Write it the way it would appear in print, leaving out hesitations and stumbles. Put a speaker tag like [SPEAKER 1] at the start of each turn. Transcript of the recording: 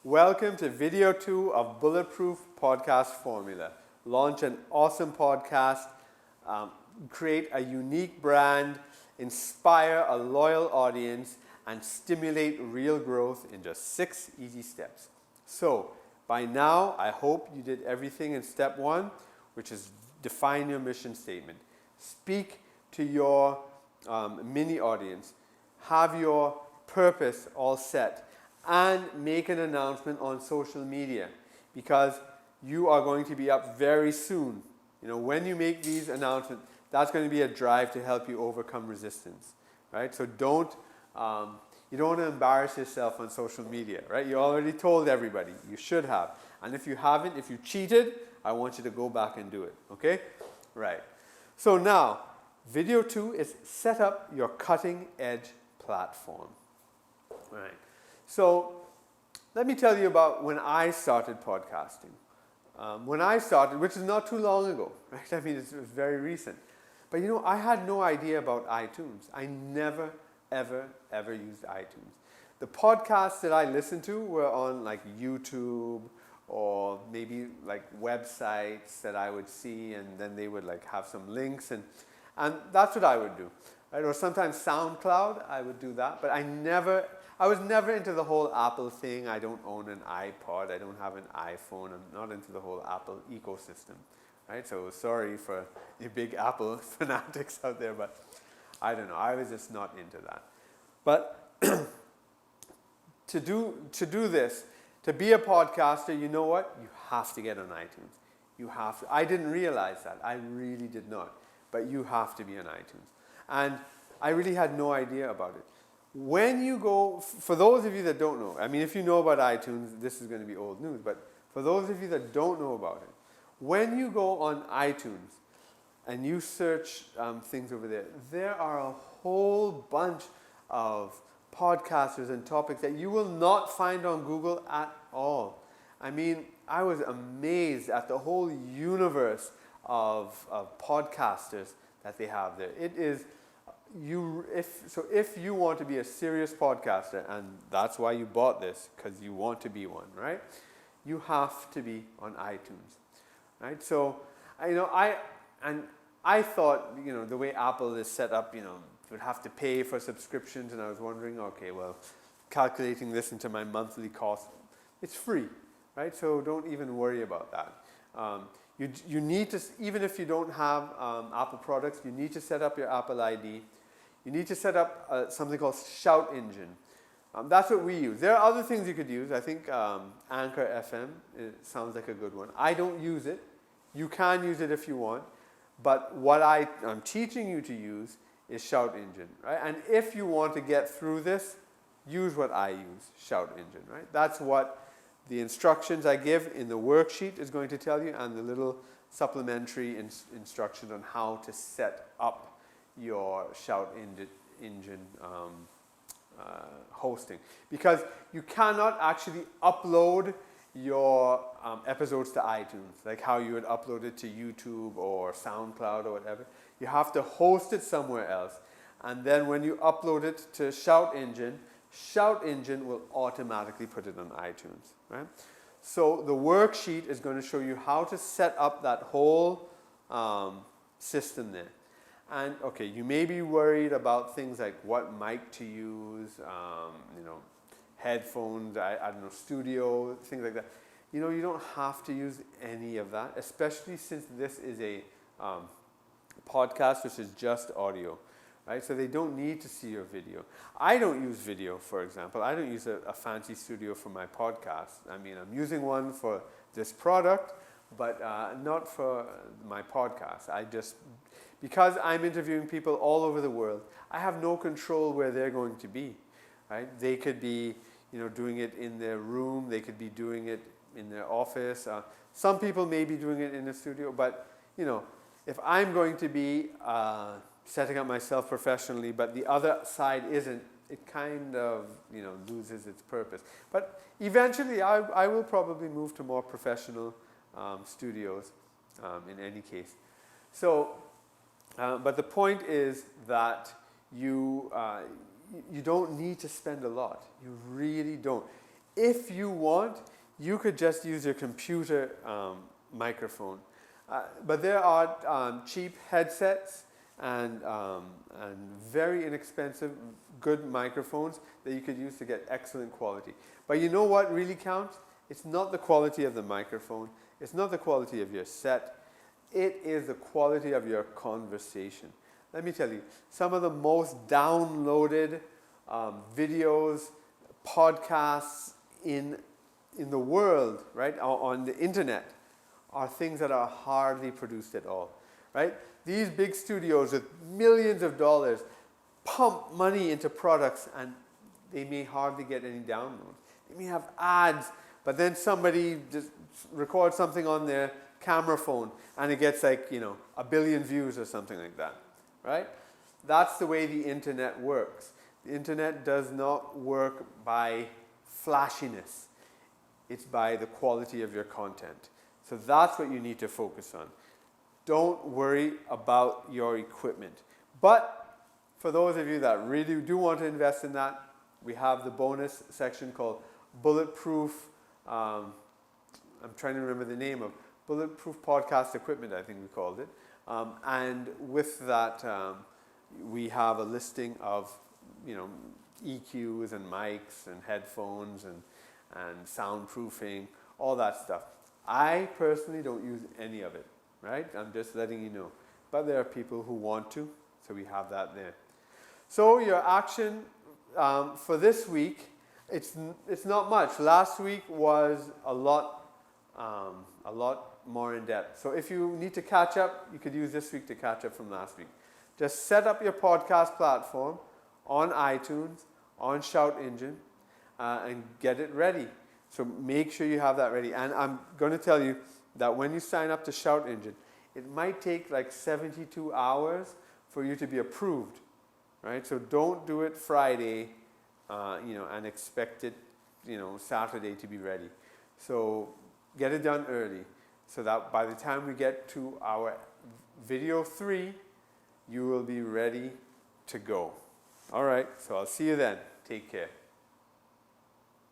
[SPEAKER 1] Welcome to video 2 of Bulletproof Podcast Formula. Launch an awesome podcast, create a unique brand, inspire a loyal audience, and stimulate real growth in just 6 easy steps. So, by now, I hope you did everything in step 1, which is define your mission statement. Speak to your mini audience. Have your purpose all set. And make an announcement on social media, because you are going to be up very soon. You know, when you make these announcements, that's going to be a drive to help you overcome resistance, right? So you don't want to embarrass yourself on social media, right? You already told everybody. You should have. And if you haven't, if you cheated, I want you to go back and do it, okay? Right. So now, video 2 is set up your cutting edge platform, right? So let me tell you about when I started podcasting. When I started, which is not too long ago, right? I mean, it was very recent. But you know, I had no idea about iTunes. I never, ever used iTunes. The podcasts that I listened to were on like YouTube or maybe like websites that I would see, and then they would like have some links, and that's what I would do. Right? Or sometimes SoundCloud, I would do that, but I was never into the whole Apple thing. I don't own an iPod. I don't have an iPhone. I'm not into the whole Apple ecosystem, right? So sorry for you big Apple fanatics out there, but I don't know. I was just not into that. But to do this, to be a podcaster, you know what? You have to get on iTunes. You have to. I didn't realize that. I really did not. But you have to be on iTunes. And I really had no idea about it. When you go, for those of you that don't know, I mean, if you know about iTunes, this is going to be old news, but for those of you that don't know about it, when you go on iTunes and you search things over there, there are a whole bunch of podcasters and topics that you will not find on Google at all. I mean, I was amazed at the whole universe of podcasters that they have there. It is... If you want to be a serious podcaster, and that's why you bought this, because you want to be one, right? You have to be on iTunes, right? So, I thought, you know, the way Apple is set up, you know, you would have to pay for subscriptions, and I was wondering, okay, well, calculating this into my monthly cost, it's free, right? So don't even worry about that. You need to, even if you don't have Apple products, you need to set up your Apple ID. You need to set up something called Shout Engine. That's what we use. There are other things you could use. I think Anchor FM sounds like a good one. I don't use it. You can use it if you want. But what I'm teaching you to use is Shout Engine, right? And if you want to get through this, use what I use, Shout Engine, right? That's what the instructions I give in the worksheet is going to tell you, and the little supplementary instruction on how to set up your Shout Engine hosting. Because you cannot actually upload your episodes to iTunes, like how you would upload it to YouTube or SoundCloud or whatever. You have to host it somewhere else. And then when you upload it to Shout Engine will automatically put it on iTunes, right? So the worksheet is going to show you how to set up that whole system there. And okay, you may be worried about things like what mic to use, you know, headphones, I don't know, studio, things like that. You know, you don't have to use any of that, especially since this is a podcast which is just audio. Right? So they don't need to see your video. I don't use video, for example. I don't use a fancy studio for my podcast. I mean, I'm using one for this product, but not for my podcast. Because I'm interviewing people all over the world, I have no control where they're going to be. Right? They could be, you know, doing it in their room. They could be doing it in their office. Some people may be doing it in the studio, but you know, if I'm going to be setting up myself professionally, but the other side isn't, it kind of, you know, loses its purpose. But eventually, I will probably move to more professional studios in any case. So, but the point is that you don't need to spend a lot. You really don't. If you want, you could just use your computer microphone. But there are cheap headsets and very inexpensive, good microphones that you could use to get excellent quality. But you know what really counts? It's not the quality of the microphone. It's not the quality of your set. It is the quality of your conversation. Let me tell you, some of the most downloaded videos, podcasts in the world, right, on the internet, are things that are hardly produced at all, right? These big studios with millions of dollars pump money into products and they may hardly get any downloads. They may have ads, but then somebody just records something on their camera phone and it gets like, 1 billion views or something like that, right? That's the way the internet works. The internet does not work by flashiness. It's by the quality of your content. So that's what you need to focus on. Don't worry about your equipment. But for those of you that really do want to invest in that, we have the bonus section called Bulletproof, I'm trying to remember the name of Bulletproof Podcast Equipment, I think we called it. And with that, we have a listing of, EQs and mics and headphones and soundproofing, all that stuff. I personally don't use any of it, right? I'm just letting you know. But there are people who want to, so we have that there. So your action for this week, it's not much. Last week was a lot more in depth. So if you need to catch up, you could use this week to catch up from last week. Just set up your podcast platform on iTunes, on Shout Engine, and get it ready. So make sure you have that ready. And I'm going to tell you that when you sign up to Shout Engine, it might take like 72 hours for you to be approved, right? So don't do it Friday, and expect it, Saturday to be ready. So get it done early so that by the time we get to our video 3, you will be ready to go. All right, so I'll see you then. Take care.